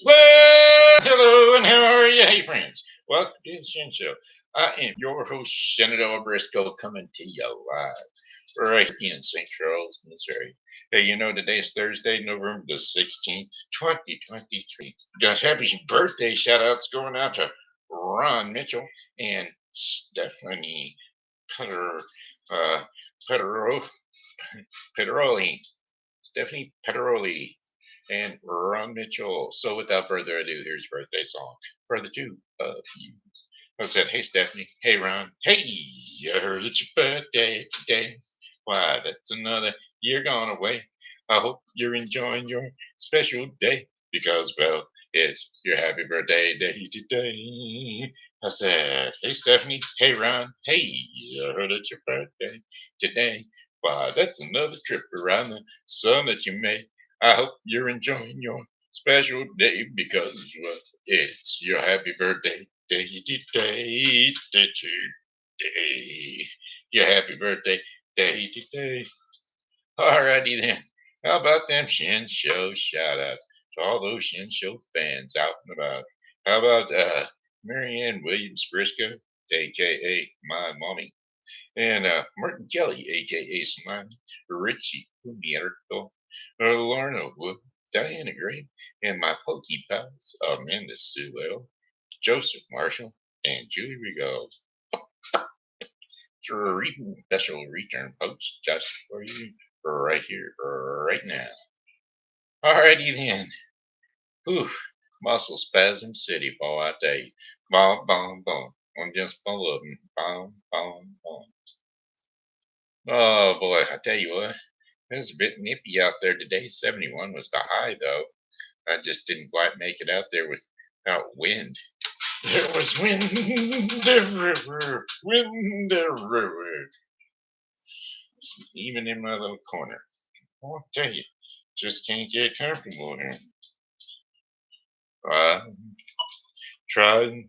Well, hello, and how are you? Hey, friends. Welcome to the Shen Show. I am your host, Senator Briscoe, coming to you live right here in St. Charles, Missouri. Hey, you know, today is Thursday, November the 16th, 2023. Got happy birthday shout outs going out to Ron Mitchell and Stephanie Petter, uh, Pedro, Pedroley. Stephanie Pedroley and Ron Mitchell. So without further ado, here's your birthday song for the two of you. I said, hey, Stephanie. Hey, Ron. Hey, I heard it's your birthday today. Why, that's another year gone away. I hope you're enjoying your special day because, well, it's your happy birthday day today. I said, hey, Stephanie. Hey, Ron. Hey, I heard it's your birthday today. Why, that's another trip around the sun that you made. I hope you're enjoying your special day because, well, it's your happy birthday day today. Your happy birthday day today. Alrighty then. How about them Shen Show shout outs to all those Shen Show fans out and about? How about Mary Ann Williams Briscoe, a.k.a. my mommy, and Martin Kelly, a.k.a. Smiley, Richie Humarito, Lorna Wood, Diana Gray, and my Pokey pals, Amanda Sewell, Joseph Marshall, and Julie Rigot. Three special return posts just for you right here, right now. Alrighty then. Whew. Muscle Spasm City, boy, I tell you. Boom, boom, boom. I'm just full of them. Boom, boom, boom. Oh boy, I tell you what. It was a bit nippy out there today. 71 was the high, though. I just didn't quite make it out there without wind. There was wind everywhere, wind everywhere. Even in my little corner. I'll tell you, just can't get comfortable here. I'm trying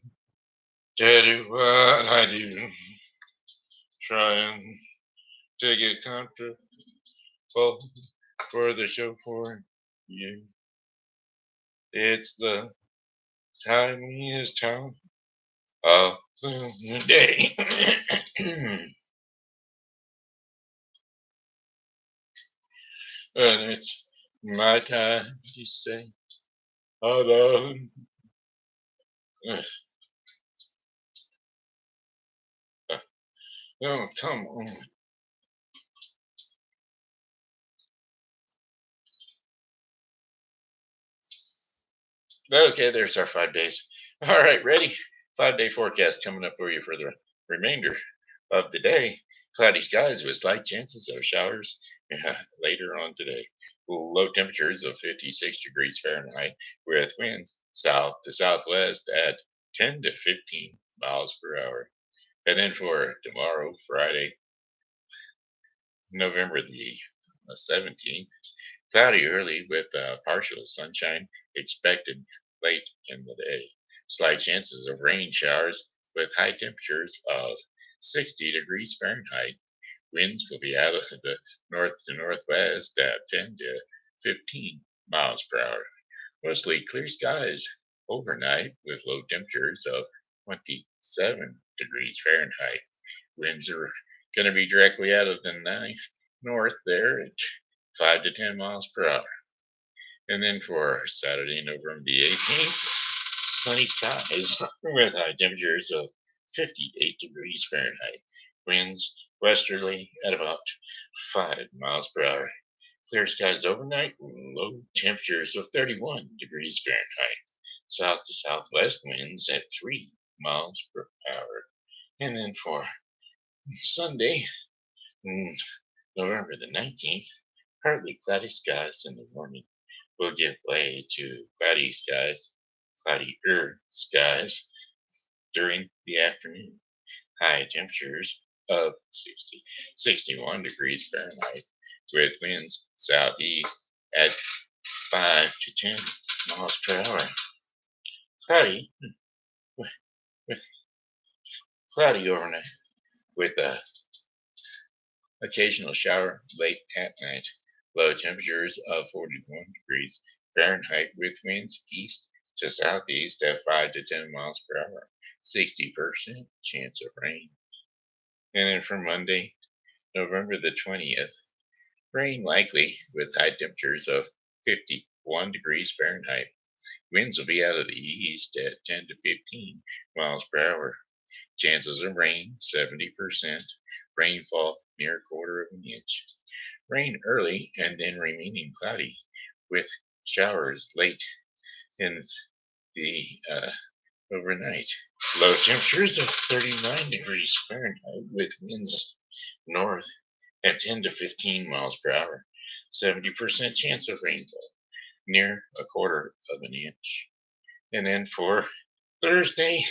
to do what I do, trying to get comfortable for the show for you. It's the tiniest time of the day. And it's my time to say, hello. Oh, come on. Okay, there's our 5 days. All right, ready? 5 day forecast coming up for you for the remainder of the day. Cloudy skies with slight chances of showers later on today. Low temperatures of 56 degrees Fahrenheit with winds south to southwest at 10 to 15 miles per hour. And then for tomorrow, Friday, November the 17th, cloudy early with partial sunshine expected late in the day. Slight chances of rain showers with high temperatures of 60 degrees Fahrenheit. Winds will be out of the north to northwest at 10 to 15 miles per hour. Mostly clear skies overnight with low temperatures of 27 degrees Fahrenheit. Winds are going to be directly out of the north there at 5 to 10 miles per hour. And then for Saturday, November the 18th, sunny skies with high temperatures of 58 degrees Fahrenheit. Winds westerly at about 5 miles per hour. Clear skies overnight, low temperatures of 31 degrees Fahrenheit. South to southwest winds at 3 miles per hour. And then for Sunday, November the 19th, partly cloudy skies in the morning will give way to cloudier skies during the afternoon. High temperatures of 61 degrees Fahrenheit with winds southeast at 5 to 10 miles per hour. Cloudy, cloudy overnight with a occasional shower late at night. Low temperatures of 41 degrees Fahrenheit with winds east to southeast at 5 to 10 miles per hour. 60% chance of rain. And then for Monday, November the 20th, rain likely with high temperatures of 51 degrees Fahrenheit. Winds will be out of the east at 10 to 15 miles per hour. Chances of rain 70%. Rainfall near a quarter of an inch. Rain early and then remaining cloudy with showers late in the overnight. Low temperatures of 39 degrees Fahrenheit with winds north at 10 to 15 miles per hour. 70% chance of rainfall near a quarter of an inch. And then for Thursday,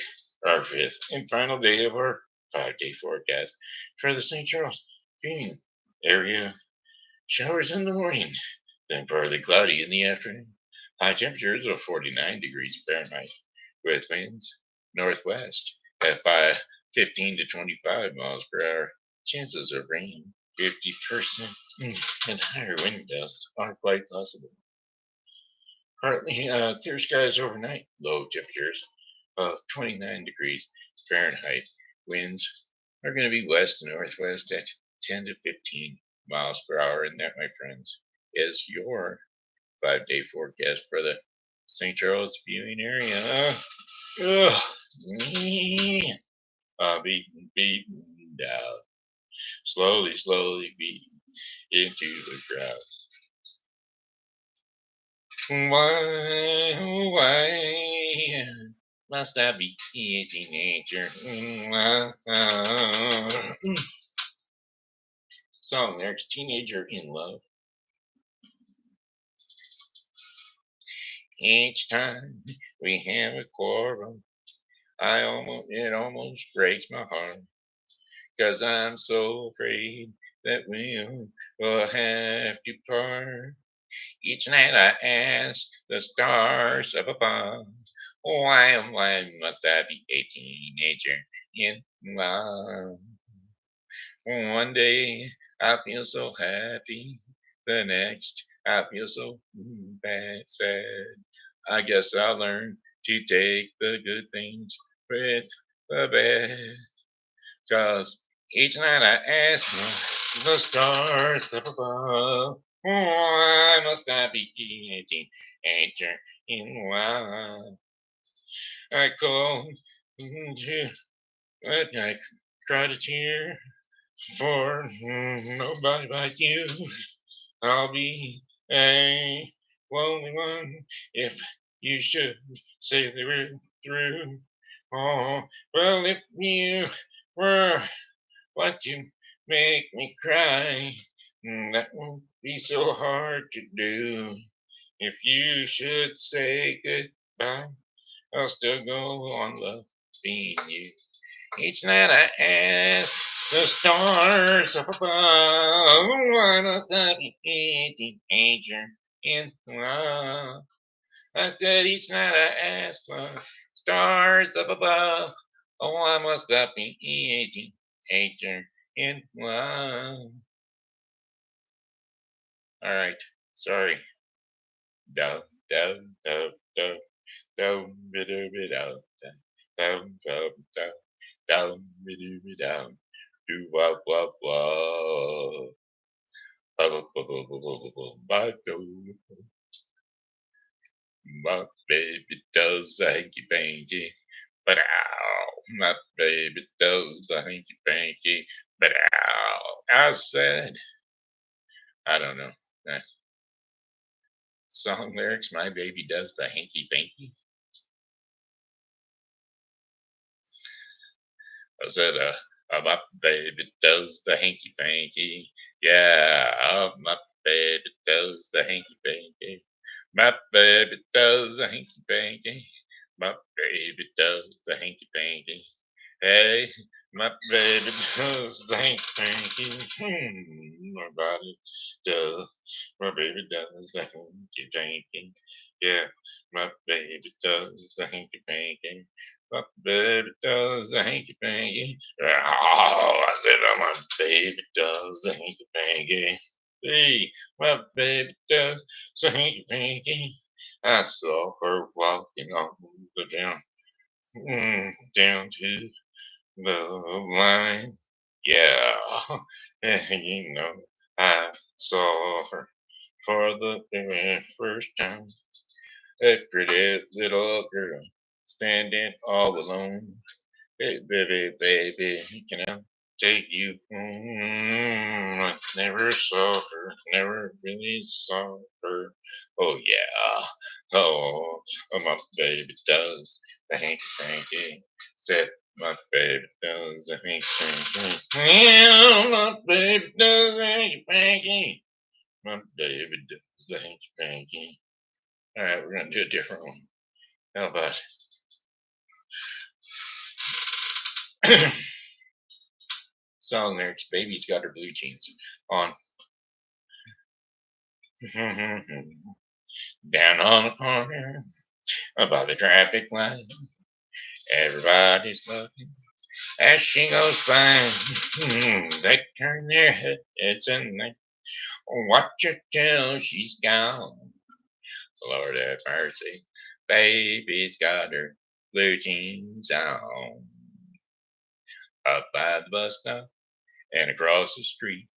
our fifth and final day of our 5-day forecast for the St. Charles Green area. Showers in the morning, then partly cloudy in the afternoon. High temperatures of 49 degrees Fahrenheit with winds northwest at 15 to 25 miles per hour. Chances of rain 50% and higher wind gusts are quite possible. Partly clear skies overnight, low temperatures of 29 degrees Fahrenheit. Winds are going to be west and northwest at 10 to 15 miles per hour. And that, my friends, is your 5-day forecast for the St. Charles viewing area. I'll be beaten down. Slowly beaten into the crowd. Why must I be a teenager? Song lyrics: teenager in love. Each time we have a quarrel, it almost breaks my heart. 'Cause I'm so afraid that we'll have to part. Each night I ask the stars up above, why must I be a teenager in love? One day I feel so happy, the next I feel so bad, sad. I guess I'll learn to take the good things with the bad. 'Cause each night I ask the stars up above, why must I be a teenager in love? I call to, I cried a tear for nobody but you. I'll be a lonely one if you should say they were through. Oh, well, if you were what to make me cry, that won't be so hard to do. If you should say goodbye, I'll still go on loving you. Each night I ask the stars up above, why must I be a teenager in love? I said each night I ask the stars up above, oh, why must I be a teenager in love? All right, sorry. Down, down, down, down, down, down, down, down, down, down, down, do blah blah blah. My baby does the hanky panky, but ow. My baby does the hanky panky, but ow. I said, I don't know. Song lyrics: my baby does the hanky panky. I said, my baby does the hanky panky. Yeah, my baby does the hanky panky. My baby does the hanky panky. My baby does the hanky panky. Hey, my baby does the hanky panky. My body does. My baby does the hanky panky. Yeah, my baby does the hanky panky. My baby does the hanky panky. Oh, I said, my baby does the hanky panky. Hey, my baby does the hanky panky. I saw her walking on the down to the line. Yeah, you know, I saw her for the very first time. A pretty little girl standing all alone. Hey, baby, baby, can I take you home? I never saw her, never really saw her. Oh, yeah. My baby does the hanky panky. Said my baby does the hanky panky. Yeah, my baby does the hanky panky. My baby does the hanky panky. All right, we're going to do a different one. How about song lyrics? Baby's got her blue jeans on. Down on the corner above the traffic light, everybody's looking as she goes by. They turn their heads and they watch her till she's gone. Lord have mercy, baby's got her blue jeans on. Up by the bus stop and across the street,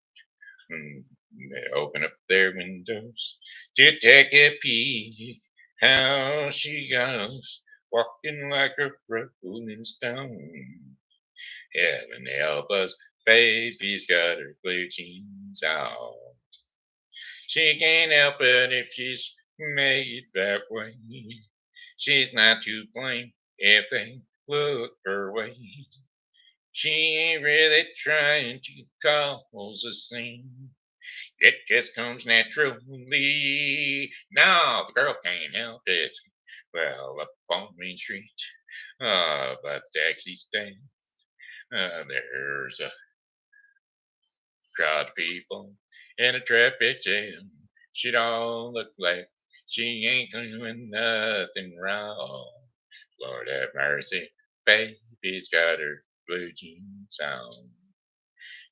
they open up their windows to take a peek. How she goes, walking like a rolling stone. Heaven help us, baby's got her blue jeans on. She can't help it if she's made that way. She's not to blame if they look her way. She ain't really trying to cause a scene. It just comes naturally. No, the girl can't help it. Well, up on Main Street, by the taxi stand, there's a crowd of people in a traffic jam. She don't look like she ain't doing nothing wrong. Lord have mercy, baby's got her blue jeans on.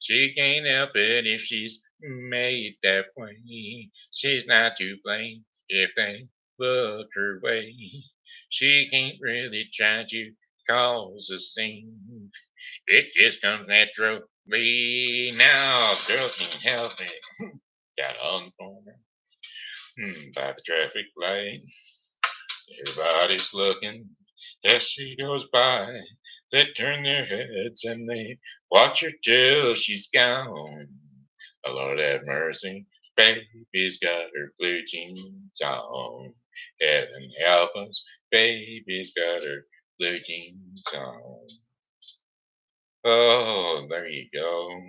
She can't help it if she's made that way. She's not to blame if they look her way. She can't really try to cause a scene. It just comes naturally. Now, girl can't help it. Got on the corner by the traffic light. Everybody's looking as she goes by. They turn their heads and they watch her till she's gone. Oh, Lord have mercy, baby's got her blue jeans on. Heaven help us, baby's got her blue jeans on. Oh, there you go.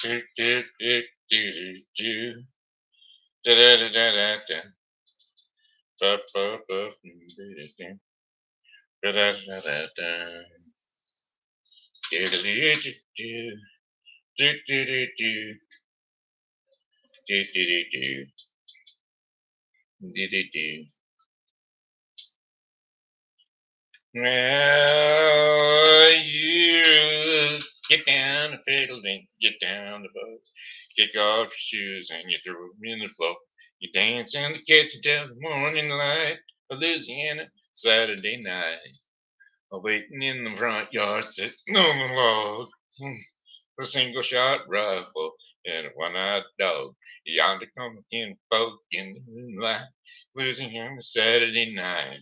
Do, do, do, do, do, do. Da, da, da, da, da, da. Ba, ba, ba, do, do, do. Da, da, da, da, da. Do, do, do, do, do. Do, do, do, do. Do, do, do, do. Do, do, do. Well, you get down the fiddle, then get down the boat. Kick off your shoes and you throw them in the floor. You dance in the kitchen till the morning light. Louisiana, Saturday night. Waiting in the front yard, sitting on the log. A single shot rifle and a one-eyed dog. Yonder come kin folk in the moonlight. Louisiana, Saturday night.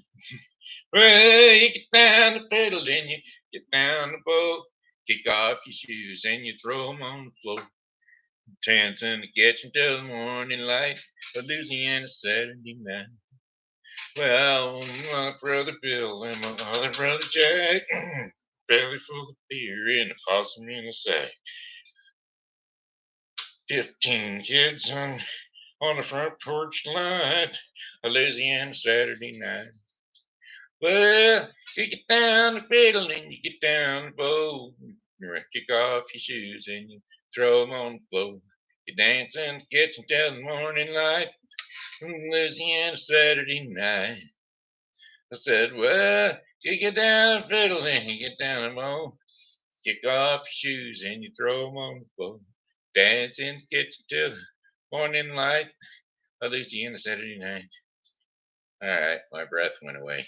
Well, you get down the fiddle, then you get down the bow. Kick off your shoes and you throw 'em on the floor. Dance in the kitchen till the morning light. Louisiana, Saturday night. Well, my brother Bill and my other brother Jack, belly full of beer and a possum in a sack. 15 kids on the front porch light. Louisiana, Saturday night. Well, you get down the fiddle and you get down the bow. You kick off your shoes and you throw 'em on the floor. You dance in the kitchen till the morning light. Louisiana, Saturday night. I said, well, you get down the fiddle and you get down the bow. Kick off your shoes and you throw 'em on the floor. Dance in the kitchen till the morning light. Louisiana, Saturday night. All right, my breath went away.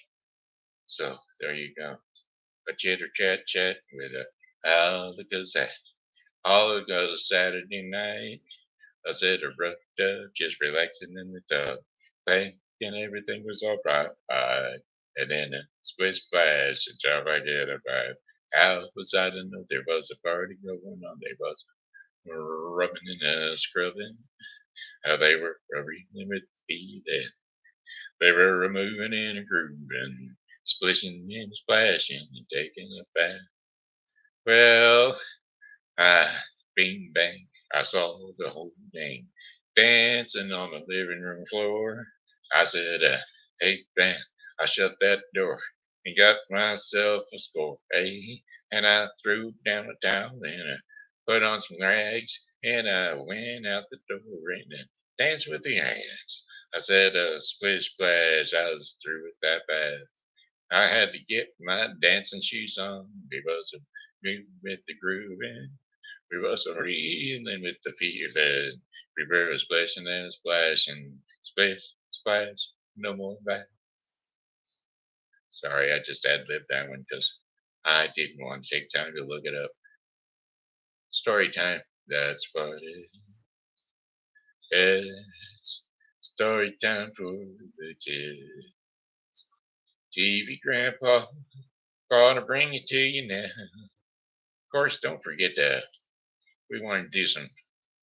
So there you go. A chitter chat chat with a Al the Gazette. All ago Saturday night. I said a rough dub, just relaxing in the tub, thinking everything was alright. And then a splish splash, a job I get a vibe. How was I to know there was a party going on? They was rubbing and scrubbing. How they were rubbing with me then. They were removing and grooving, splishing and splashing and taking a bath. Well, bing bang, I saw the whole gang dancing on the living room floor. I said, hey man, I shut that door and got myself a score. Hey, and I threw down a towel and I put on some rags and I went out the door and danced with the ants. I said, splish splash, I was through with that bath. I had to get my dancing shoes on because of me with the groove and we was reeling with the feeling. We were splashing and splashing, splash, splash, no more back. Sorry, I just ad-libbed that one because I didn't want to take time to look it up. Story time. That's what it is. Story time for the kids. TV Grandpa, gonna bring it to you now. Of course, don't forget to. We want to do some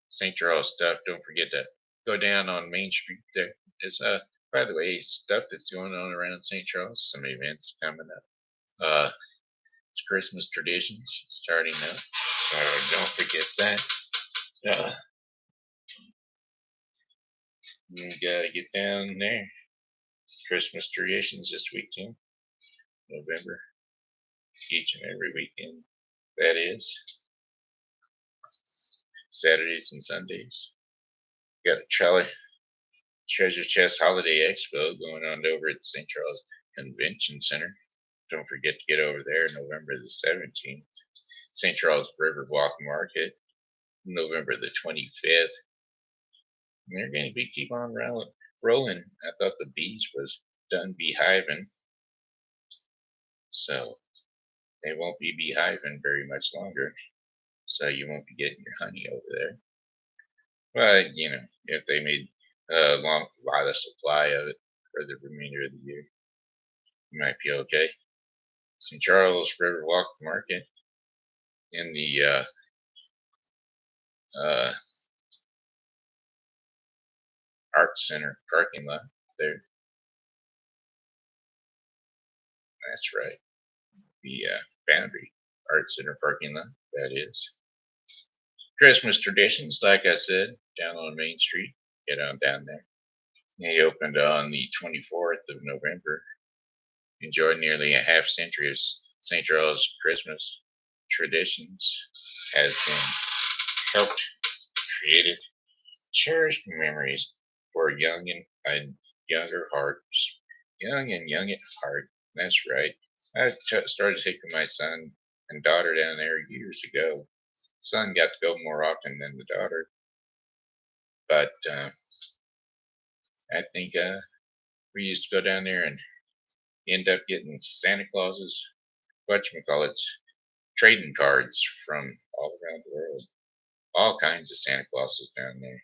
St. Charles stuff. Don't forget to go down on Main Street there. There's by the way, stuff that's going on around St. Charles, some events coming up. It's Christmas traditions starting up. So don't forget that. You gotta get down there. Christmas traditions this weekend, November, each and every weekend. That is Saturdays and Sundays. Got a Treasure Chest Holiday Expo going on over at the St. Charles Convention Center. Don't forget to get over there November the 17th. St. Charles Riverwalk Market, November the 25th. And they're going to keep on rolling. I thought the bees was done beehiving. So they won't be beehiving very much longer. So you won't be getting your honey over there. But, if they made a lot of supply of it for the remainder of the year, you might be okay. St. Charles Riverwalk Market in the Art Center parking lot there. That's right. The Boundary Art Center parking lot, that is. Christmas traditions, like I said, down on Main Street. Get on down there. They opened on the 24th of November. Enjoyed nearly a half century of St. Charles Christmas traditions. Has been helped created cherished memories for young and younger hearts. Young at heart. That's right. I started taking my son and daughter down there years ago. Son got to go more often than the daughter, but I think we used to go down there and end up getting Santa Claus's whatchamacallits trading cards from all around the world. All kinds of Santa Clauses down there.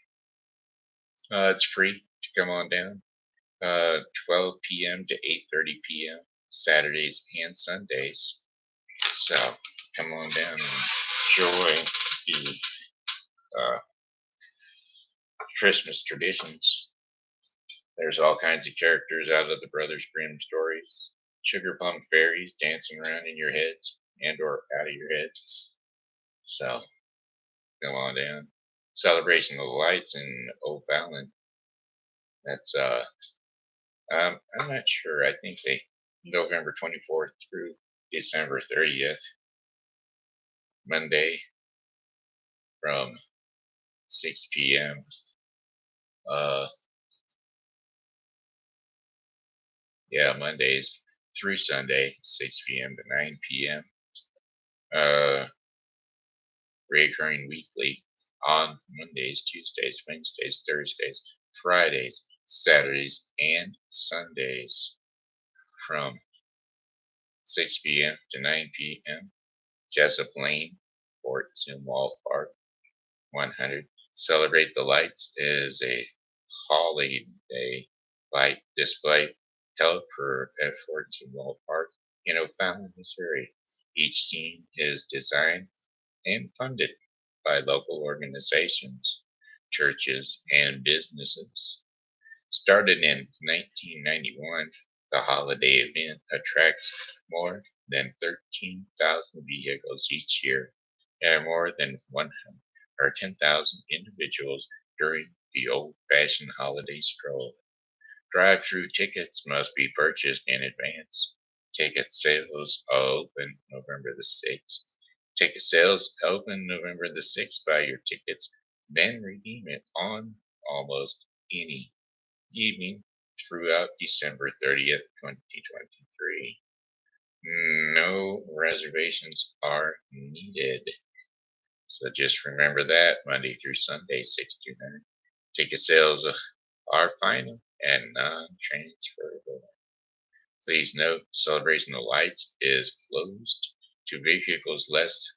It's free to come on down. 12 p.m. to 8:30 p.m. Saturdays and Sundays. So come on down and enjoy the Christmas traditions. There's all kinds of characters out of the Brothers Grimm stories. Sugar plum fairies dancing around in your heads and or out of your heads. So come on down. Celebration of the Lights in O'Fallon. That's I'm not sure. I think they November 24th through December 30th. Monday from 6 p.m. Mondays through Sunday, 6 p.m. to 9 p.m. Recurring weekly on Mondays, Tuesdays, Wednesdays, Thursdays, Fridays, Saturdays and Sundays from 6 p.m. to 9 p.m. Jessup Lane, Fort Zumwalt Park, 100. Celebrate the Lights is a holiday light display held at Fort Zumwalt Park in O'Fallon, Missouri. Each scene is designed and funded by local organizations, churches, and businesses. Started in 1991, the holiday event attracts more than 13,000 vehicles each year and more than 100 or 10,000 individuals during the old-fashioned holiday stroll. Drive-through tickets must be purchased in advance. Ticket sales open November the 6th. Ticket sales open November the 6th. Buy your tickets, then redeem it on almost any evening throughout December 30th, 2023. No reservations are needed. So just remember that Monday through Sunday, 6 to 9. Ticket sales are final and non-transferable. Please note, Celebration of Lights is closed to vehicles less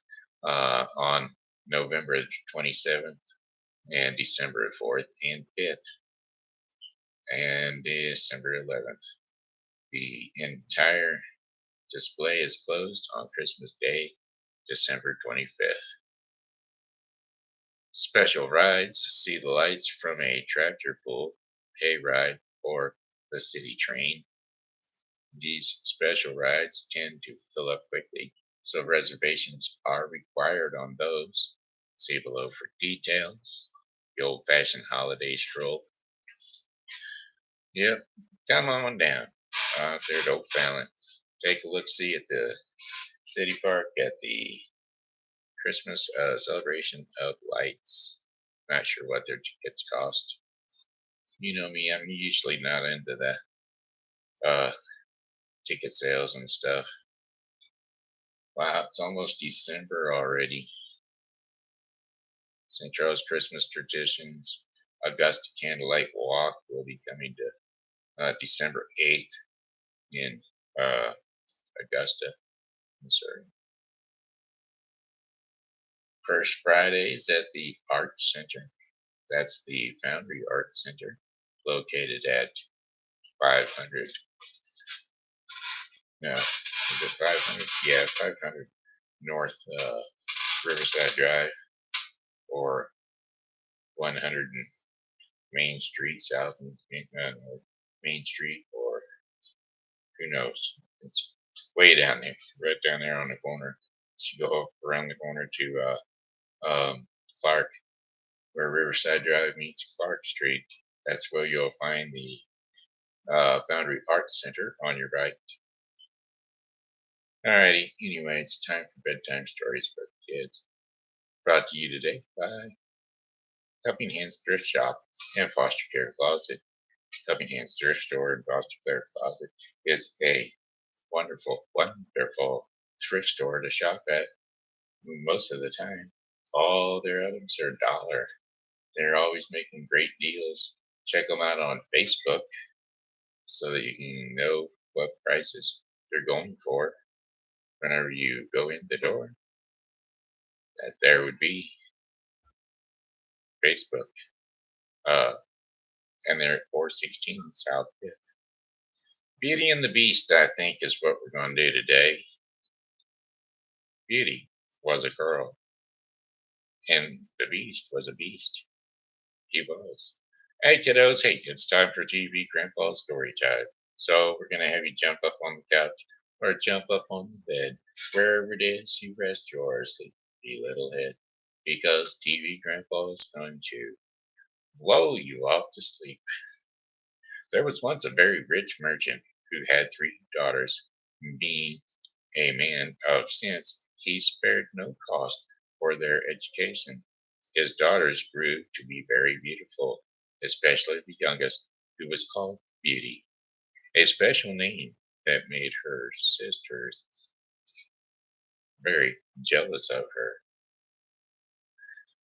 on November 27th and December 4th and 5th and December 11th. The entire display is closed on Christmas Day, December 25th. Special rides: see the lights from a tractor pull, pay ride, or the city train. These special rides tend to fill up quickly, so reservations are required on those. See below for details. The old-fashioned holiday stroll. Yep, come on down out there to O'Fallon. Take a look-see at the city park at the Christmas celebration of lights. Not sure what their tickets cost. You know me, I'm usually not into the ticket sales and stuff. Wow, it's almost December already. St. Charles Christmas Traditions Augusta Candlelight Walk will be coming to December 8th in Augusta, Missouri. First Fridays at the Art Center. That's the Foundry Art Center, located at 500. No, is it 500? Yeah, 500 North Riverside Drive, or 100 Main Street, South North Main Street, or who knows? It's way down there, right down there on the corner. So you go up around the corner to Clark, where Riverside Drive meets Clark Street. That's where you'll find the Foundry Arts Center on your right. Alrighty, anyway, it's time for bedtime stories for the kids. Brought to you today by Helping Hands Thrift Shop and Foster Care Closet. Helping Hands Thrift Store and Foster Care Closet is a wonderful, wonderful thrift store to shop at most of the time. All their items are $1. They're always making great deals. Check them out on Facebook so that you can know what prices they're going for whenever you go in the door. That there would be Facebook. And they're at 416 South 5th. Beauty and the Beast, I think, is what we're going to do today. Beauty was a girl, and the Beast was a beast. He was. Hey, kiddos, hey, it's time for TV Grandpa's Story Time. So we're going to have you jump up on the couch or jump up on the bed, wherever it is you rest your sleepy little head, because TV Grandpa is going to blow you off to sleep. There was once a very rich merchant who had 3 daughters. Being a man of sense, he spared no cost for their education. His daughters grew to be very beautiful, especially the youngest, who was called Beauty, a special name that made her sisters very jealous of her.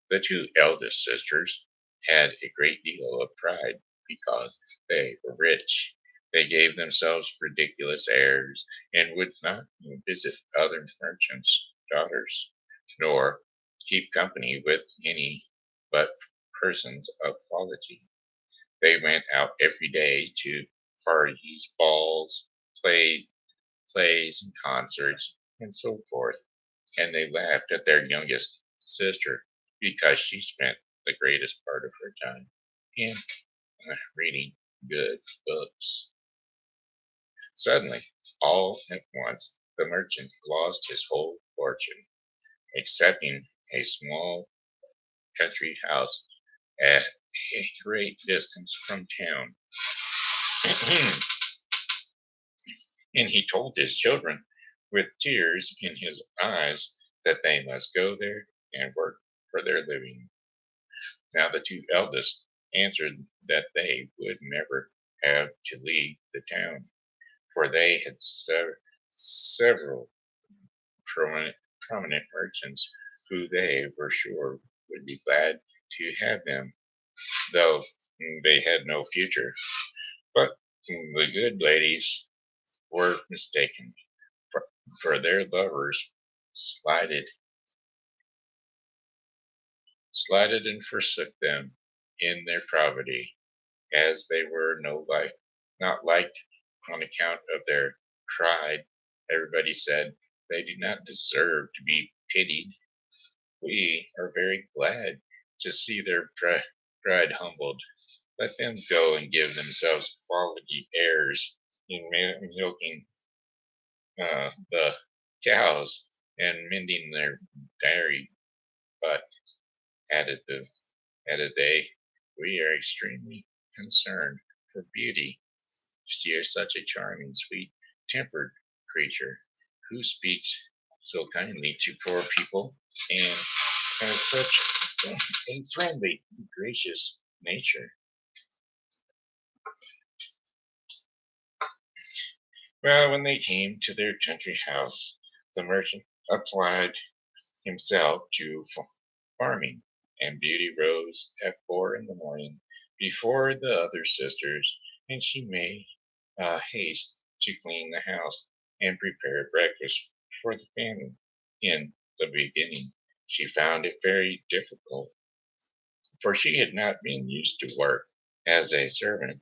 The 2 eldest sisters had a great deal of pride, because they were rich. They gave themselves ridiculous airs and would not visit other merchants' daughters, nor keep company with any but persons of quality. They went out every day to parties, balls, plays, and concerts, and so forth, and they laughed at their youngest sister because she spent the greatest part of her time in reading good books. Suddenly, all at once, the merchant lost his whole fortune, excepting a small country house at a great distance from town. And he told his children, with tears in his eyes, that they must go there and work for their living. Now the two eldest answered that they would never have to leave the town, for they had several prominent merchants who they were sure would be glad to have them, though they had no future. But the good ladies were mistaken, for their lovers slighted and forsook them in their poverty, as they were not liked on account of their pride. Everybody said they do not deserve to be pitied. We are very glad to see their pride humbled. Let them go and give themselves quality airs in milking the cows and mending their dairy. But added they, we are extremely concerned for Beauty. She is such a charming, sweet-tempered creature who speaks so kindly to poor people and has such a friendly, gracious nature. Well, when they came to their country house, the merchant applied himself to farming, and Beauty rose at 4 in the morning before the other sisters, and she made haste to clean the house and prepare breakfast for the family. In the beginning, she found it very difficult, for she had not been used to work as a servant.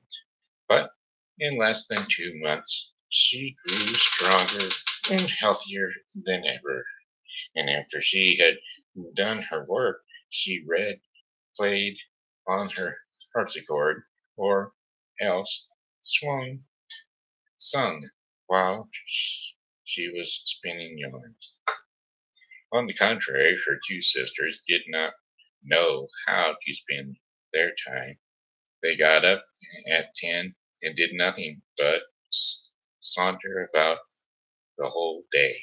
But in less than 2 months, she grew stronger and healthier than ever. And after she had done her work, she read, played on her harpsichord, or else sung while she was spinning yarn. On the contrary, her two sisters did not know how to spend their time. They got up at 10 and did nothing but saunter about the whole day,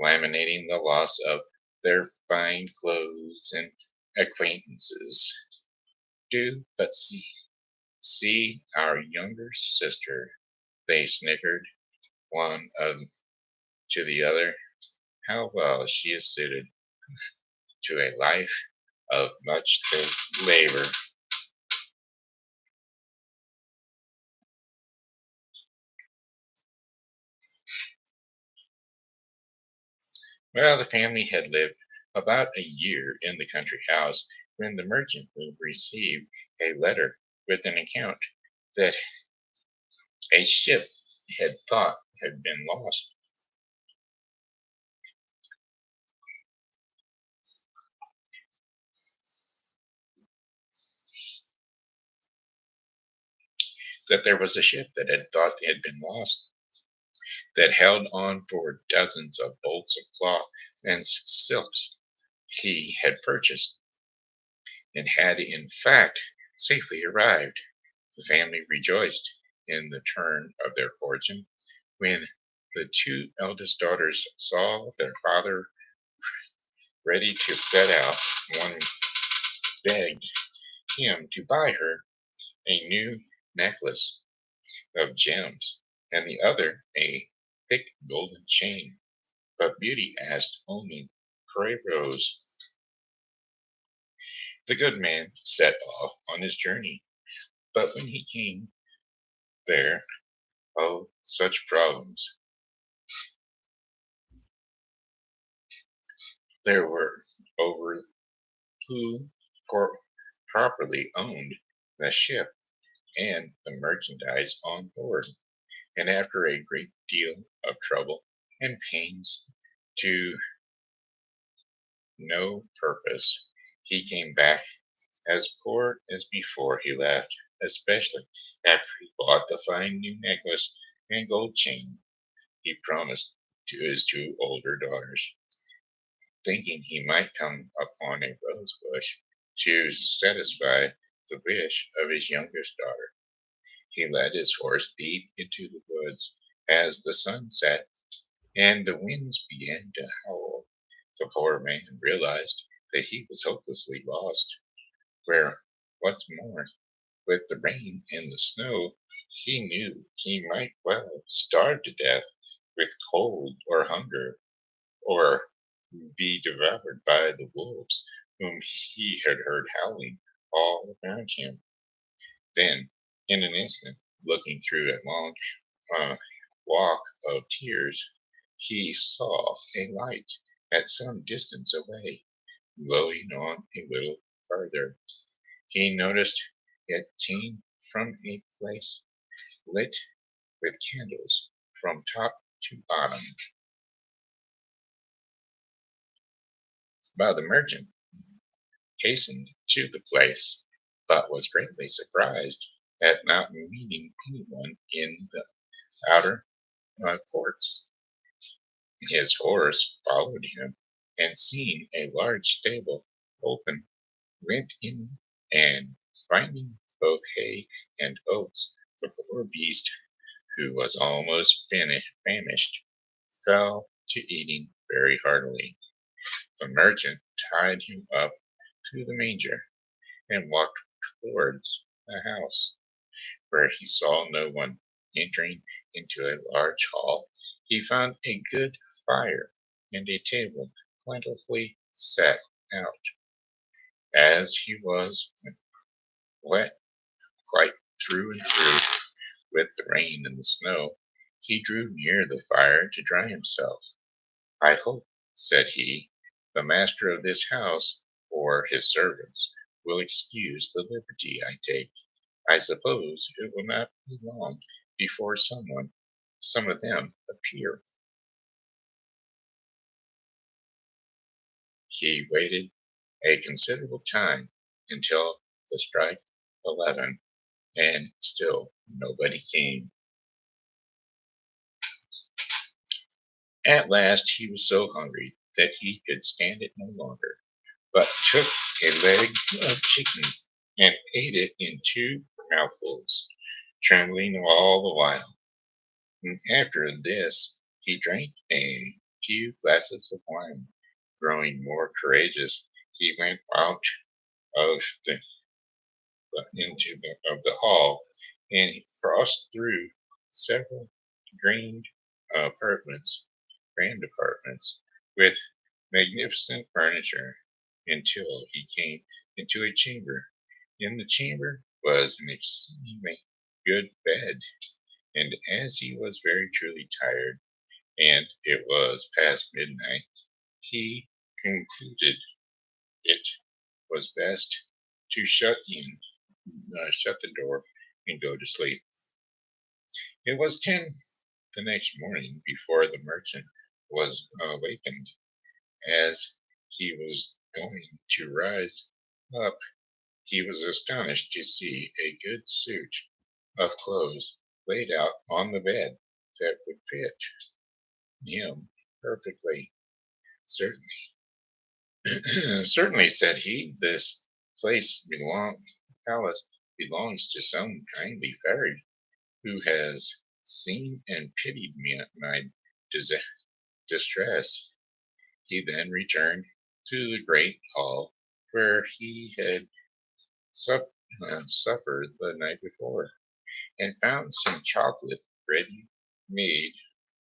laminating the loss of their fine clothes and acquaintances. Do but see our younger sister, they snickered one to the other. How well she is suited to a life of much labor. Well, the family had lived about a year in the country house when the merchant received a letter with an account that a ship had thought had been lost. That there was a ship that had thought had been lost, that held on for dozens of bolts of cloth and silks he had purchased, and had in fact safely arrived. The family rejoiced in the turn of their fortune when the two eldest daughters saw their father ready to set out. One begged him to buy her a new necklace of gems, and the other a thick golden chain. But Beauty asked only for a rose. The good man set off on his journey, But when he came there, oh, such problems there were over who properly owned the ship and the merchandise on board. And after a great deal of trouble and pains to no purpose, he came back as poor as before he left, especially after he bought the fine new necklace and gold chain he promised to his two older daughters, thinking he might come upon a rose bush to satisfy the wish of his youngest daughter. He led his horse deep into the woods as the sun set and the winds began to howl. The poor man realized that he was hopelessly lost, where, what's more, with the rain and the snow, he knew he might well starve to death with cold or hunger, or be devoured by the wolves whom he had heard howling all around him. Then, in an instant, looking through a long uh, walk of tears, he saw a light at some distance away, glowing on a little farther. He noticed it came from a place lit with candles from top to bottom. While the merchant hastened to the place, but was greatly surprised at not meeting anyone in the outer courts. His horse followed him, and seeing a large stable open, went in, and finding both hay and oats, the poor beast, who was almost famished, fell to eating very heartily. The merchant tied him up to the manger and walked towards the house, where he saw no one. Entering into a large hall, he found a good fire and a table plentifully set out. As he was wet quite through and through with the rain and the snow, he drew near the fire to dry himself. "I hope," said he, "the master of this house, or his servants, will excuse the liberty I take. I suppose it will not be long before some of them appear." He waited a considerable time until the strike 11, and still nobody came. At last he was so hungry that he could stand it no longer, but took a leg of chicken and ate it in two mouthfuls, trembling all the while. And after this he drank a few glasses of wine. Growing more courageous, he went out of the of the hall and crossed through several green apartments, grand apartments with magnificent furniture, until he came into a chamber. In the chamber was an exceedingly good bed, and as he was very truly tired, and it was past midnight, he concluded it was best to shut the door, and go to sleep. It was 10 the next morning before the merchant was awakened. As he was going to rise up, he was astonished to see a good suit of clothes laid out on the bed that would fit him perfectly. Certainly, certainly, said he, this palace belongs to some kindly fairy who has seen and pitied me at my distress. He then returned to the great hall where he had suffered the night before, and found some chocolate ready made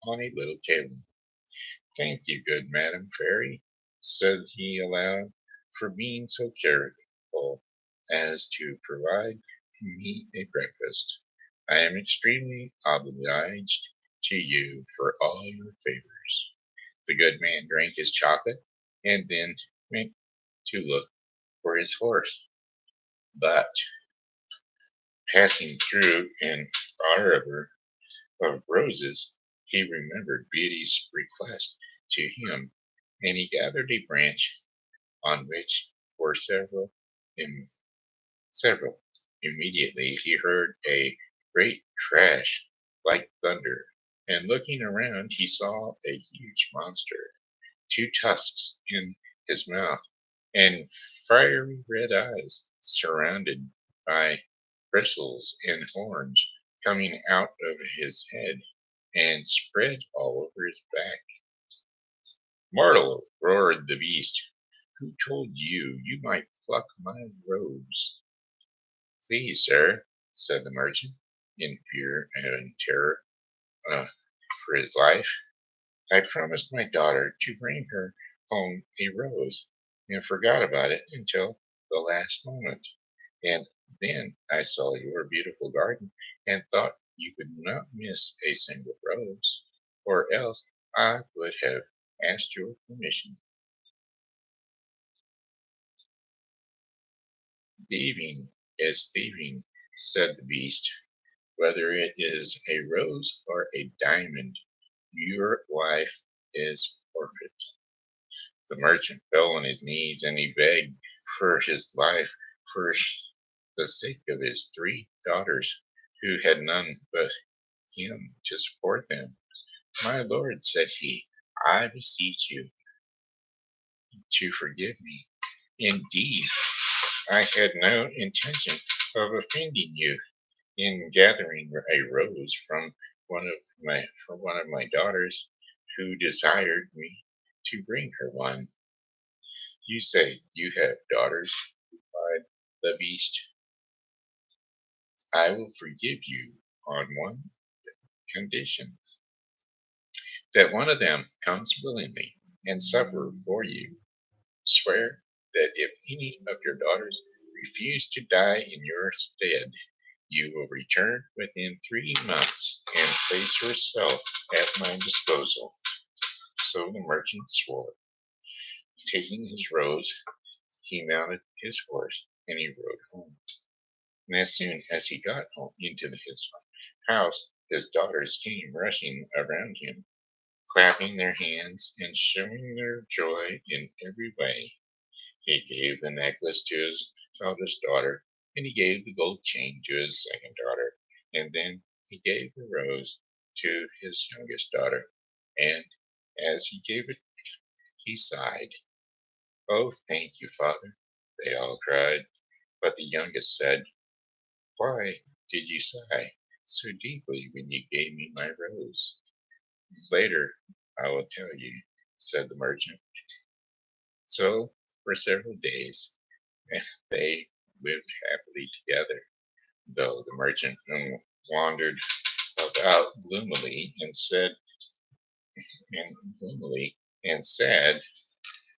on a little table. "Thank you, good Madam Fairy," said he aloud, "for being so careful as to provide me a breakfast. I am extremely obliged to you for all your favors." The good man drank his chocolate and then went to look for his horse. But passing through an arbor of roses, he remembered Beauty's request to him, and he gathered a branch on which were several. Immediately he heard a great crash like thunder, and looking around he saw a huge monster, two tusks in his mouth, and fiery red eyes surrounded by bristles and horns coming out of his head and spread all over his back. "Mortal!" roared the beast. "Who told you you might pluck my rose?" "Please, sir," said the merchant, in fear and terror for his life, "I promised my daughter to bring her home a rose, and forgot about it until the last moment. And then I saw your beautiful garden and thought you could not miss a single rose, or else I would have asked your permission." "Thieving is thieving," said the beast. "Whether it is a rose or a diamond, your wife is forfeit." The merchant fell on his knees and he begged for his life for the sake of his three daughters, who had none but him to support them. "My lord," said he, "I beseech you to forgive me. Indeed, I had no intention of offending you in gathering a rose from one of my daughters, who desired me to bring her one." "You say you have daughters," replied the beast. "I will forgive you on one condition: that one of them comes willingly and suffer for you. Swear that if any of your daughters refuse to die in your stead, you will return within 3 months and place yourself at my disposal." So the merchant swore. Taking his rose, he mounted his horse and he rode home. And as soon as he got home into his house, his daughters came rushing around him, clapping their hands and showing their joy in every way. He gave the necklace to his eldest daughter, and he gave the gold chain to his second daughter, and then he gave the rose to his youngest daughter. And as he gave it, he sighed. "Oh, thank you, father," they all cried. But the youngest said, "Why did you sigh so deeply when you gave me my rose?" "Later I will tell you," said the merchant. So for several days they lived happily together, though the merchant wandered about gloomily and sad,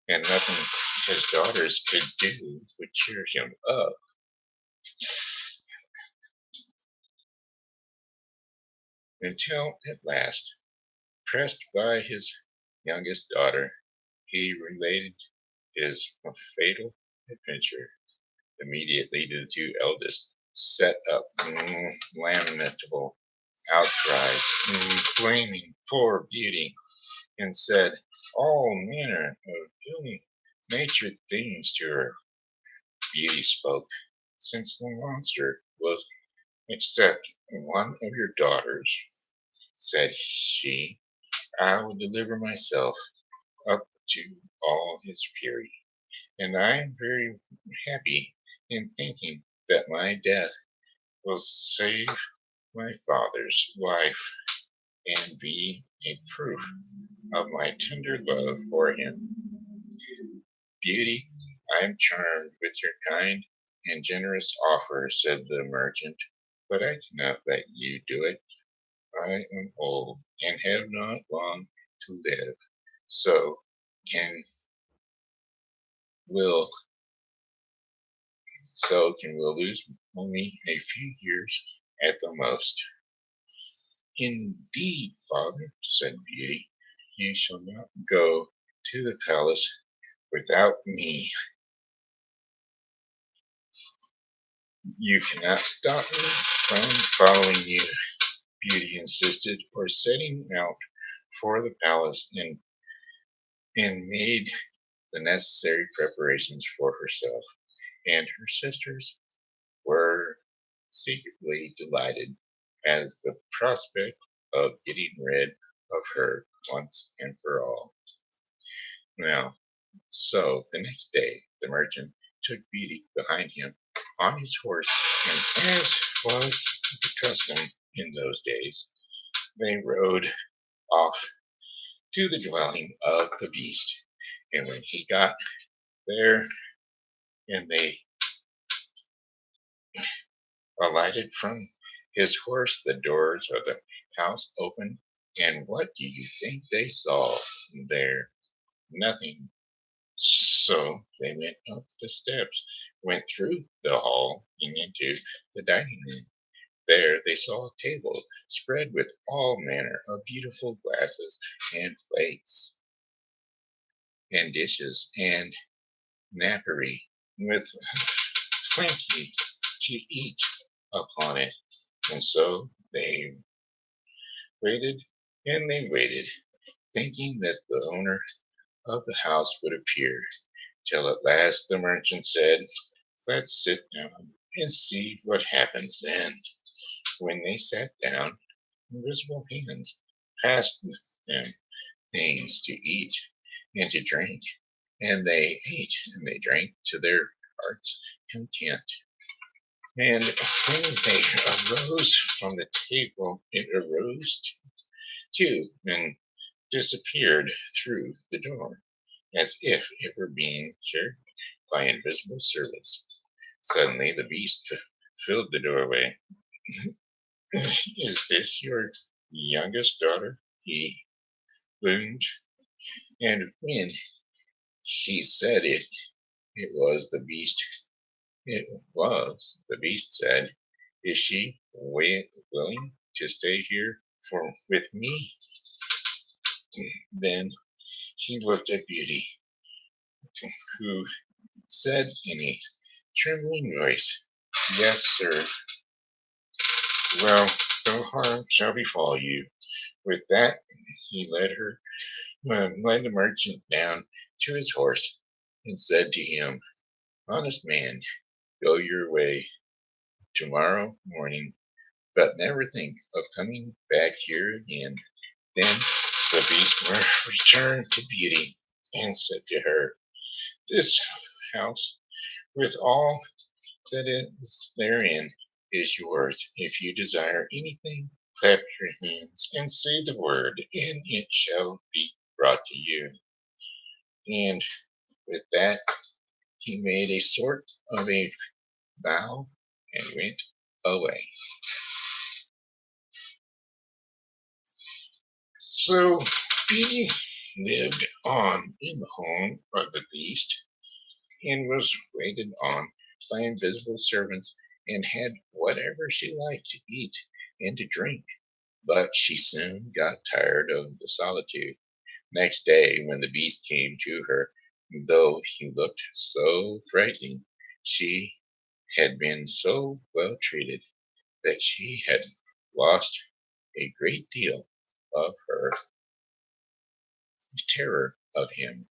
and nothing his daughters could do would cheer him up. Until at last, pressed by his youngest daughter, he related his fatal adventure. Immediately the two eldest set up lamentable outcries, blaming poor Beauty, and said all manner of ill-natured things to her. Beauty spoke. "Since the monster will accept one of your daughters," said she, "I will deliver myself up to all his fury, and I am very happy in thinking that my death will save my father's life and be a proof of my tender love for him." "Beauty, I am charmed with your kind and generous offer," said the merchant, "but I cannot let you do it. I am old and have not long to live, so can will so can will lose only a few years at the most. Indeed, father, said Beauty, you shall not go to the palace without me. You cannot stop me from following you, Beauty insisted, or setting out for the palace and made the necessary preparations for herself, and her sisters were secretly delighted at the prospect of getting rid of her once and for all. Now, so the next day the merchant took Beauty behind him on his horse, and as was the custom in those days, they rode off to the dwelling of the beast. And when he got there and they alighted from his horse, the doors of the house opened, and what do you think they saw there? Nothing. So they went up the steps, went through the hall, and into the dining room. There they saw a table spread with all manner of beautiful glasses and plates and dishes and napery, with plenty to eat upon it. And so they waited and they waited, thinking that the owner of the house would appear, till at last the merchant said, let's sit down and see what happens then. When they sat down, invisible hands passed them things to eat and to drink, and they ate and they drank to their heart's content. And when they arose from the table, it arose too and disappeared through the door, as if it were being carried by invisible servants. Suddenly the beast filled the doorway. Is this your youngest daughter? He boomed. And when she said it, it was the beast. It was, the beast said, is she willing to stay here with me? Then he looked at Beauty, who said in a trembling voice, yes, sir. Well, no harm shall befall you. With that, he led the merchant down to his horse, and said to him, honest man, go your way tomorrow morning, but never think of coming back here again. Then the beast returned to Beauty and said to her, this house, with all that is therein, is yours. If you desire anything, clap your hands and say the word, and it shall be brought to you. And with that, he made a sort of a bow and went away. So Beauty lived on in the home of the beast, and was waited on by invisible servants, and had whatever she liked to eat and to drink. But she soon got tired of the solitude. Next day, when the beast came to her, though he looked so frightening, she had been so well treated that she had lost a great deal of her terror of him.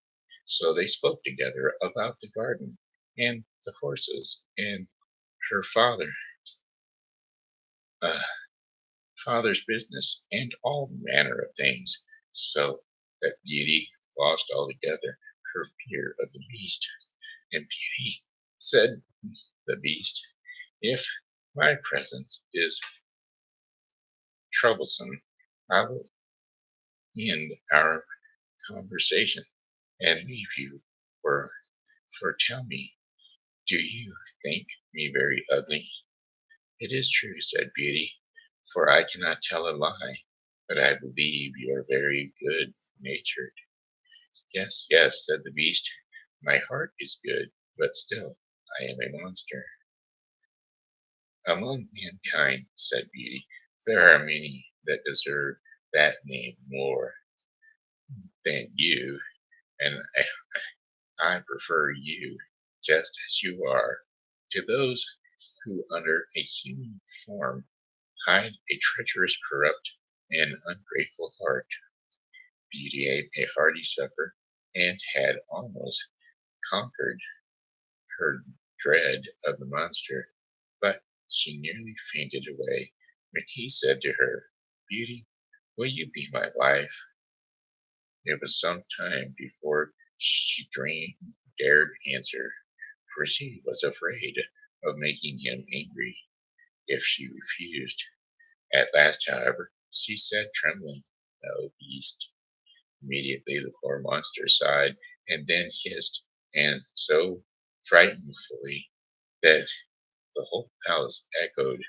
So they spoke together about the garden and the horses and her uh, father's business and all manner of things, so that Beauty lost altogether her fear of the beast. And Beauty said the beast, if my presence is troublesome, I will end our conversation and leave you for tell me, do you think me very ugly? It is true, said Beauty, for I cannot tell a lie, but I believe you are very good natured. Yes, yes, said the beast, my heart is good, but still I am a monster. Among mankind, said Beauty, there are many that deserve that name more than you, and I prefer you just as you are to those who under a human form hide a treacherous, corrupt, and ungrateful heart. Beauty ate a hearty supper and had almost conquered her dread of the monster, but she nearly fainted away when he said to her, Beauty, will you be my wife? It was some time before she dared answer, for she was afraid of making him angry if she refused. At last, however, she said, trembling, No, beast. Immediately the poor monster sighed and then hissed, and so frighteningly that the whole palace echoed.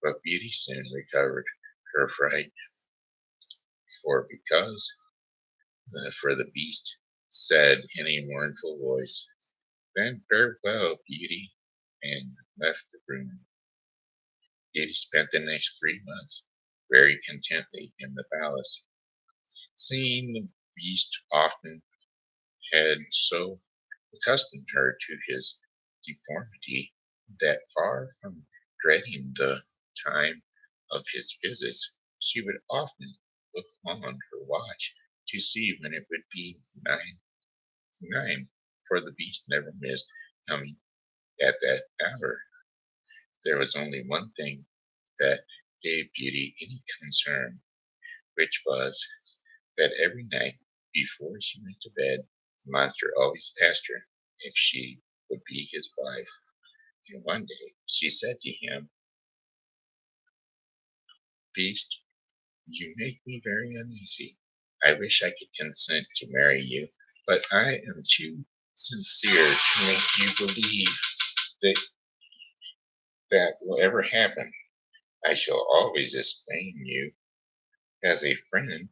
But Beauty soon recovered her fright, for the beast said in a mournful voice, Then farewell, Beauty, and left the room. Beauty spent the next 3 months very contentedly in the palace. Seeing the beast often had so accustomed her to his deformity that far from dreading the time of his visits, she would often look on her watch to see when it would be nine, for the beast never missed coming at that hour. There was only one thing that gave Beauty any concern, which was that every night before she went to bed, the monster always asked her if she would be his wife. And one day she said to him, Beast, you make me very uneasy. I wish I could consent to marry you, but I am too sincere to make you believe that that will ever happen. I shall always esteem you as a friend.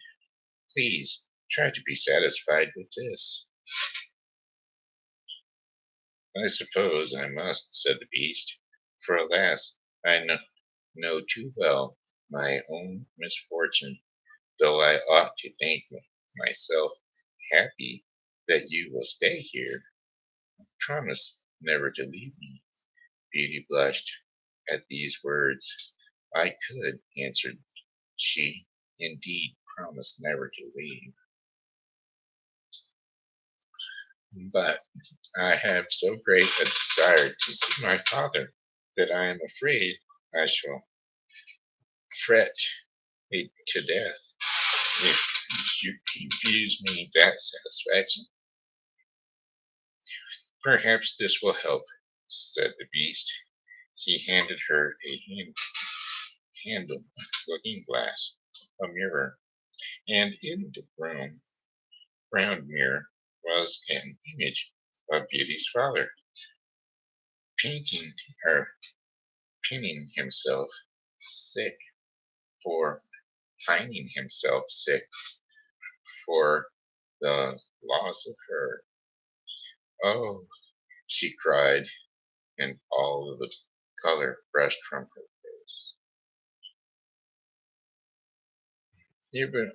Please try to be satisfied with this. I suppose I must, said the beast, for alas, I know too well my own misfortune, though I ought to think myself happy that you will stay here. Promise never to leave me. Beauty blushed at these words. I could, answered she, indeed promise never to leave. But I have so great a desire to see my father that I am afraid I shall fret to death if you refuse me that satisfaction. Perhaps this will help, said the beast. He handed her a handled looking glass, a mirror, and in the round mirror was an image of Beauty's father, painting or pinning himself sick for finding himself sick for the loss of her. Oh, she cried, and all of the color brushed from her face.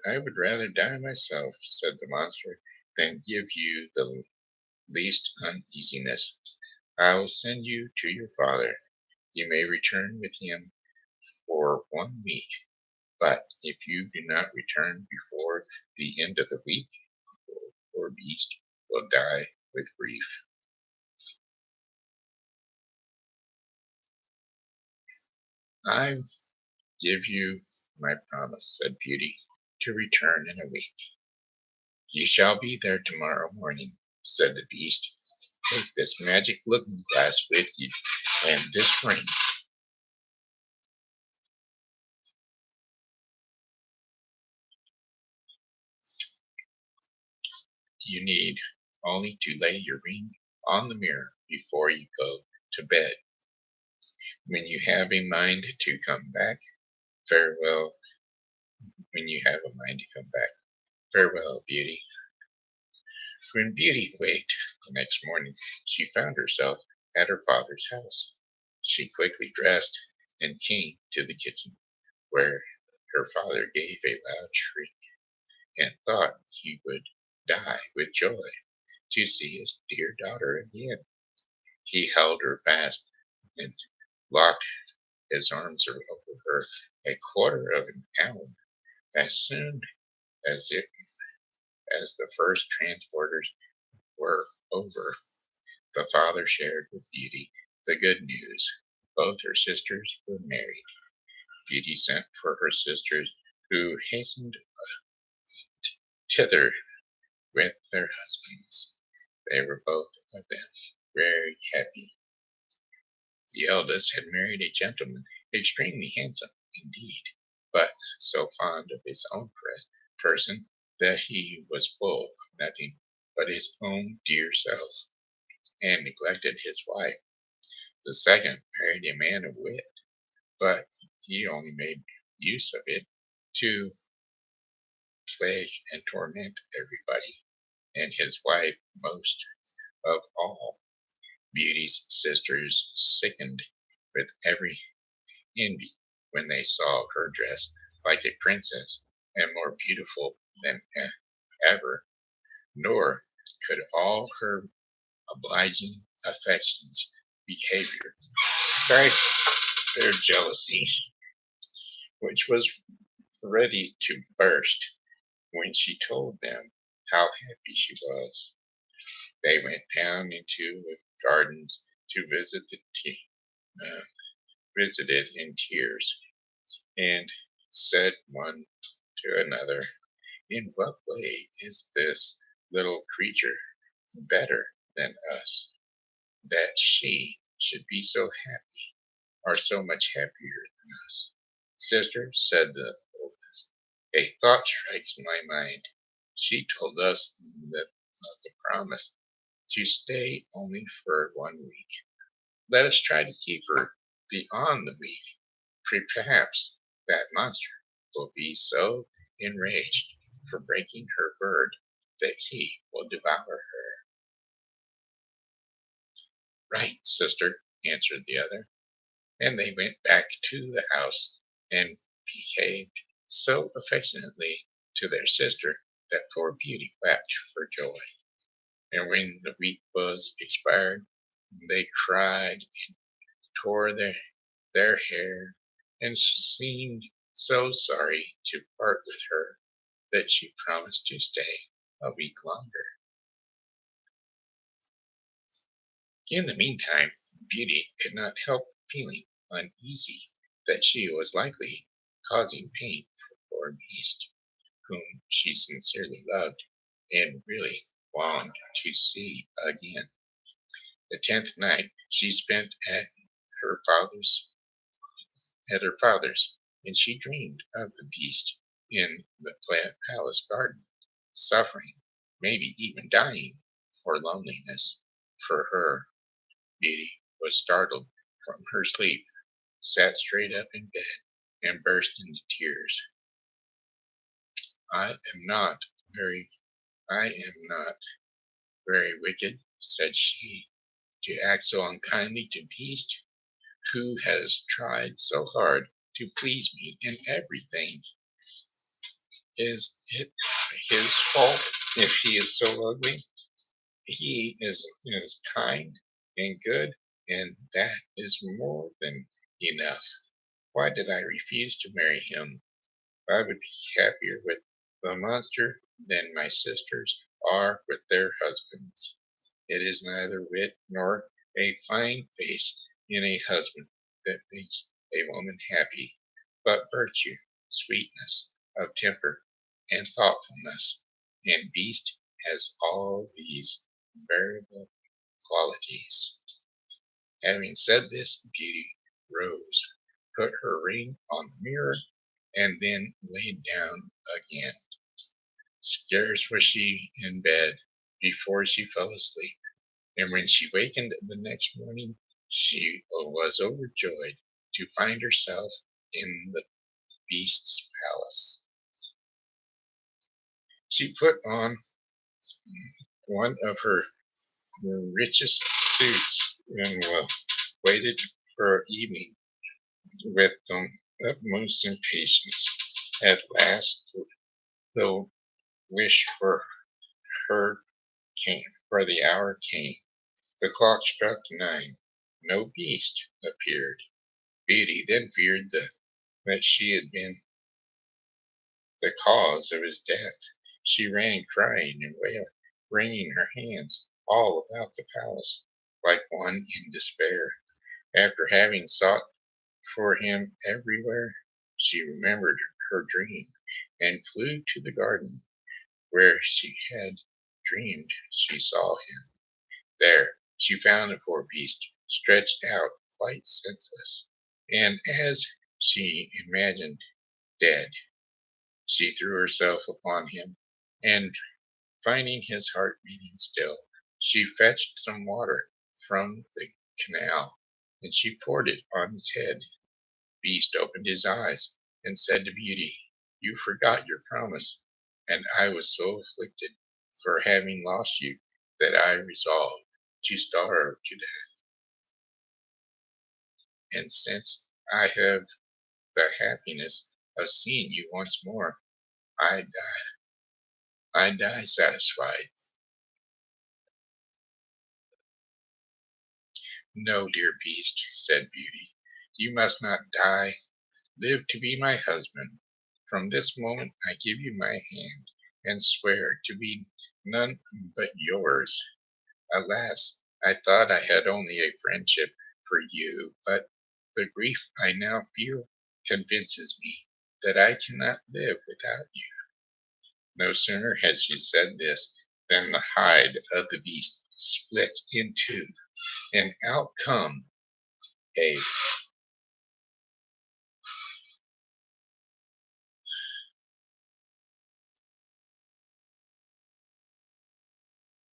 I would rather die myself, said the monster, than give you the least uneasiness. I will send you to your father. You may return with him for 1 week, but if you do not return before the end of the week, the poor beast will die with grief. I give you my promise, said Beauty, to return in a week. You shall be there tomorrow morning, said the beast. Take this magic looking glass with you and this ring. You need only to lay your ring on the mirror before you go to bed. When you have a mind to come back, farewell. When you have a mind to come back, farewell, Beauty. When Beauty waked the next morning, she found herself at her father's house. She quickly dressed and came to the kitchen, where her father gave a loud shriek and thought he would die with joy to see his dear daughter again. He held her fast and locked his arms over her a quarter of an hour. As soon as the first transporters were over, the father shared with Beauty the good news. Both her sisters were married. Beauty sent for her sisters, who hastened thither with their husbands. They were both of them very happy. The eldest had married a gentleman extremely handsome indeed, but so fond of his own person that he was full of nothing but his own dear self, and neglected his wife. The second married a man of wit, but he only made use of it to plague and torment everybody, and his wife most of all. Beauty's sisters sickened with every envy when they saw her dressed like a princess and more beautiful than ever, nor could all her obliging affections behavior strike their jealousy, which was ready to burst when she told them how happy she was. They went down into the gardens to visit visited in tears, and said one to another, "In what way is this little creature better than us, that she should be so happy, or so much happier than us?" "Sister," said the oldest, "a thought strikes my mind. She told us that the promise to stay only for 1 week. Let us try to keep her beyond the week. Perhaps that monster will be so enraged for breaking her word that he will devour her." "Right, sister," answered the other, and they went back to the house and behaved so affectionately to their sister that poor Beauty wept for joy. And when the week was expired, they cried and tore their hair, and seemed so sorry to part with her that she promised to stay a week longer. In the meantime, Beauty could not help feeling uneasy that she was likely causing pain for poor Beast, whom she sincerely loved and really longed to see again. The 10th night she spent her father's her father's, and she dreamed of the Beast in the palace garden, suffering, maybe even dying, for loneliness. For her, Beauty was startled from her sleep, sat straight up in bed, and burst into tears. I am not I am not very wicked," said she, "to act so unkindly to Beast, who has tried so hard to please me in everything. Is it his fault if he is so ugly? He is kind and good, and that is more than enough. Why did I refuse to marry him? I would be happier with the monster than my sisters are with their husbands. It is neither wit nor a fine face in a husband that makes a woman happy, but virtue, sweetness of temper, and thoughtfulness, and Beast has all these variable qualities." Having said this, Beauty rose, put her ring on the mirror, and then laid down again. Scarce was she in bed before she fell asleep, and when she wakened the next morning, she was overjoyed to find herself in the Beast's palace. She put on one of her richest suits and waited for evening with the utmost impatience. At last, the wish for her came, for the hour came. The clock struck 9. No beast appeared. Beauty then feared that she had been the cause of his death. She ran crying and wailing, wringing her hands all about the palace, like one in despair. After having sought for him everywhere, she remembered her dream and flew to the garden where she had dreamed she saw him. There she found the poor beast stretched out quite senseless, and as she imagined dead, she threw herself upon him, and finding his heart beating still, she fetched some water from the canal, and she poured it on his head. Beast opened his eyes and said to Beauty, "You forgot your promise, and I was so afflicted for having lost you that I resolved to starve to death. And since I have the happiness of seeing you once more, I die satisfied." "No, dear Beast," said Beauty, "you must not die. Live to be my husband. From this moment I give you my hand, and swear to be none but yours. Alas, I thought I had only a friendship for you, but the grief I now feel convinces me that I cannot live without you." No sooner had she said this than the hide of the beast split in two, and out come a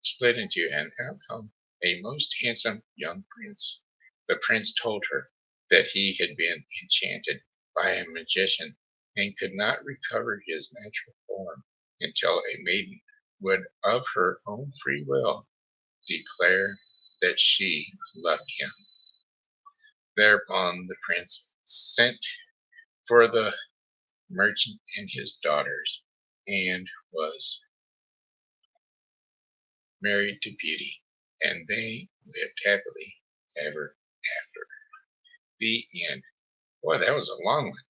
split into an outcome a most handsome young prince. The prince told her that he had been enchanted by a magician and could not recover his natural form until a maiden would of her own free will declare that she loved him. Thereupon the prince sent for the merchant and his daughters, and was married to Beauty, and they lived happily ever after. The end. Boy, that was a long one.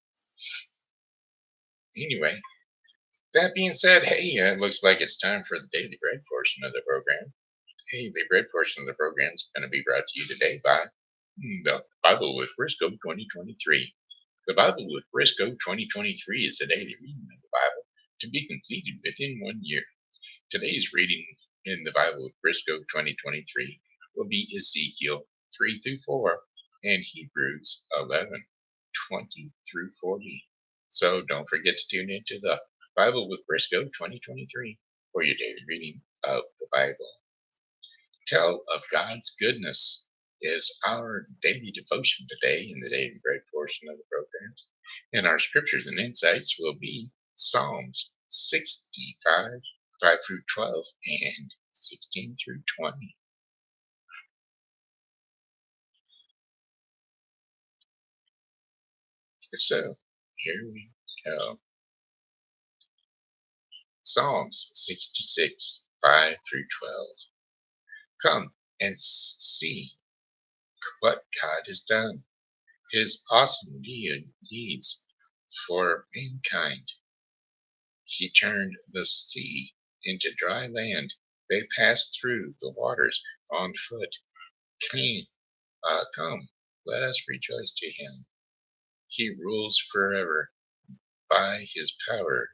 Anyway, that being said, hey, it looks like it's time for the Daily Bread portion of the program. Hey, the bread portion of the program is going to be brought to you today by the Bible with Briscoe 2023. The Bible with Briscoe 2023 is a daily reading of the Bible to be completed within 1 year. Today's reading in the Bible with Briscoe 2023 will be Ezekiel 3 through 4 and Hebrews 11, 20 through 40. So don't forget to tune into the Bible with Briscoe 2023 for your daily reading of the Bible. Tell of God's goodness is our daily devotion today in the Daily Bread portion of the program. And our scriptures and insights will be Psalms 65, 5 through 12, and 16 through 20. So, here we go. Psalms 66, 5 through 12. Come and see what God has done, his awesome deeds for mankind. He turned the sea into dry land. They passed through the waters on foot. Come, let us rejoice to him. He rules forever by his power.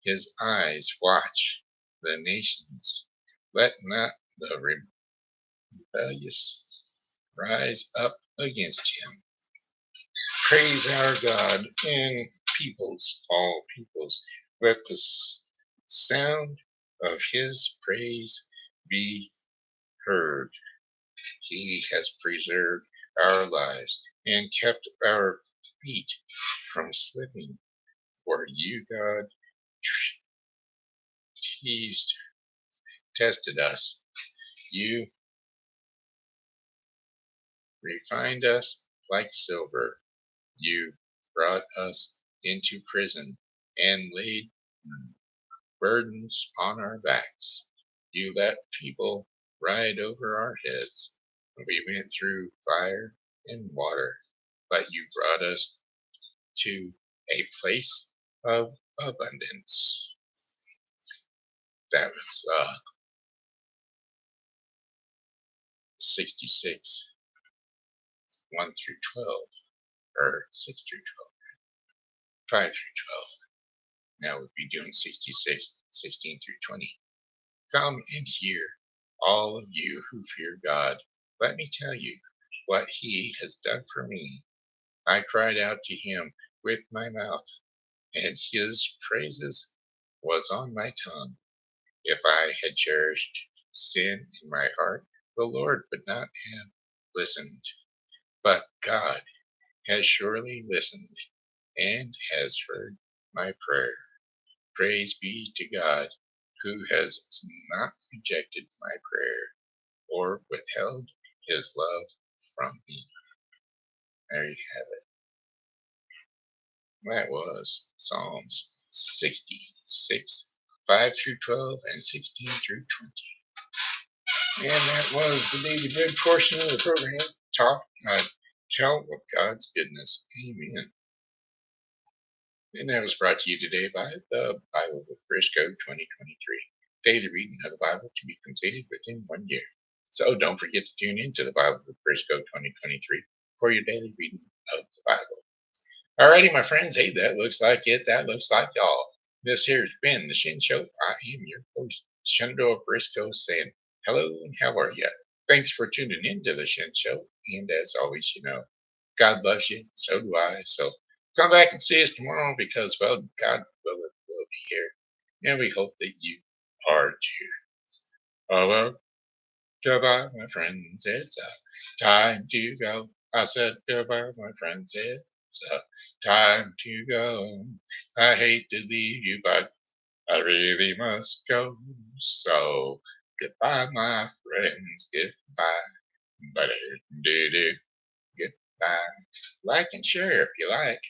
His eyes watch the nations. Let not the rebellious rise up against him. Praise our God in peoples, all peoples. Let the sound of his praise be heard. He has preserved our lives and kept our feet from slipping. For you, God, tested us. You refined us like silver. You brought us into prison and laid burdens on our backs. You let people ride over our heads. We went through fire and water, but you brought us to a place of abundance. That was 66, 1 through 12, or 6 through 12, 5 through 12. Now we'll be doing 66, 16 through 20. Come and hear, all of you who fear God. Let me tell you what he has done for me. I cried out to him with my mouth, and his praises was on my tongue. If I had cherished sin in my heart, the Lord would not have listened. But God has surely listened and has heard my prayer. Praise be to God, who has not rejected my prayer or withheld his love from me. There you have it. That was Psalms 66, 5 through 12, and 16 through 20. And that was the Daily Bread portion of the program. Tell of God's goodness. Amen. And that was brought to you today by the Bible with Briscoe 2023. Daily reading of the Bible to be completed within 1 year. So don't forget to tune in to the Bible with Briscoe 2023 for your daily reading of the Bible. Alrighty, my friends. Hey, that looks like it. That looks like y'all. This here has been the Shen Show. I am your host, Shenandoah Briscoe, saying hello and how are you? Thanks for tuning in to the Shen Show. And as always, God loves you. So do I. So come back and see us tomorrow because, well, God will be here. And we hope that you are too. Hello. Goodbye, my friends. It's time to go. I said goodbye, my friends. It's time to go. I hate to leave you, but I really must go. So goodbye, my friends. Goodbye. Goodbye. Like and share if you like.